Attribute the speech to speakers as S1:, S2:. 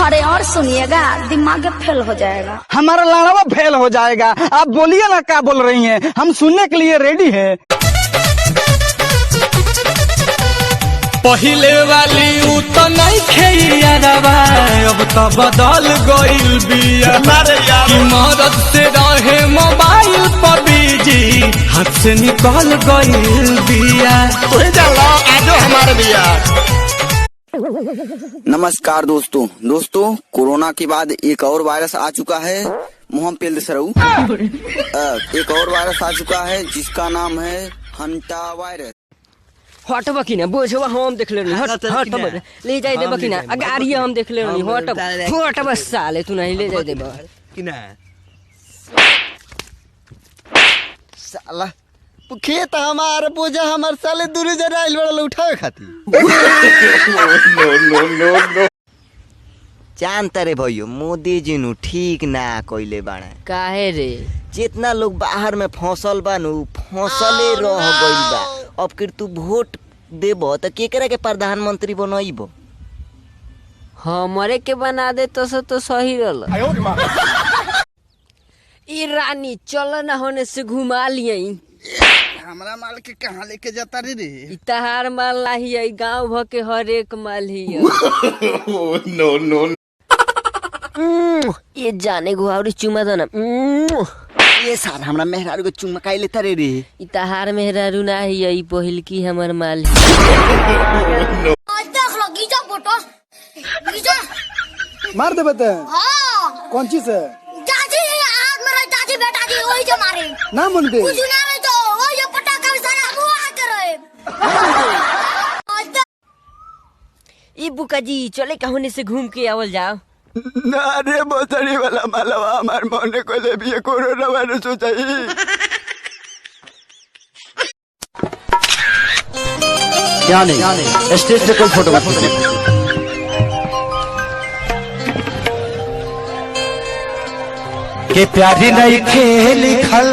S1: अरे और सुनिएगा, दिमाग फेल हो जाएगा।
S2: हमारा लाड़वा फेल हो जाएगा। आप बोलिए ना क्या बोल रही हैं, हम सुनने के लिए रेडी हैं।
S3: पहिले वाली उ तो नहीं खेयारवा, अब तो बदल गइल बिया। कि मदद से रहे मोबाइल पर बिजी, हाथ से निकल गइल बिया।
S4: आजो हमारे बिया।
S5: नमस्कार दोस्तों, कोरोना के बाद एक और वायरस आ चुका है। मुहम पेल सरऊ एक और वायरस आ चुका है जिसका नाम है हंटा वायरस।
S6: हट बकिना बोझवा हम देख ले हट ले जाए दे बकिना अगारी हम देख ले हट बस साले तू नहीं ले जाए दे
S4: किना साला खेत हमार बोझा हमार साले दूर जरा आइल बड़ा उठावे खाती। नो जानता रे भैया, मोदी जी नु ठीक ना कइले बाड़ा।
S6: काहे रे?
S4: जितना लोग बाहर में फंसल बा नु फंसले रह गइल बा। अब फिर तू वोट देबो त केकरा के प्रधानमंत्री बनइबो?
S6: हमरे के बना दे तो सही रहल। ई रानी चल ना होने से घुमा लिए।
S4: हमरा माल के कहां लेके जाता रे?
S6: इतहार माल नहीं है, गांव भ के हर एक माल ही है।
S4: नो
S6: ये जाने गुहावरी चुमा दो ना।
S4: ये सार हमरा मेहरारू के चुम्मा काई लेता रे?
S6: इतहार मेहरारू ना ही है, पहिल की हमर माल है।
S1: देख लो गीजा फोटो, गीजा
S2: मार दे बता।
S1: हाँ
S2: कौन चीज है?
S1: दादी आज मेरा दादी बेटा दी वही जो मारे
S2: ना मन दे
S1: कुछ ना रे तो वही जो पटाखा सारा मुआ करे।
S6: ई बुका जी चले कहने से घूम के आवल जाओ।
S2: ना रे बोतड़ी वाला मालवा हमार मन को ले भी कोरोना वायरस हो जाई।
S4: क्या नहीं स्टेज पे कोई फोटो मत
S3: के प्यारी नहीं खेल खल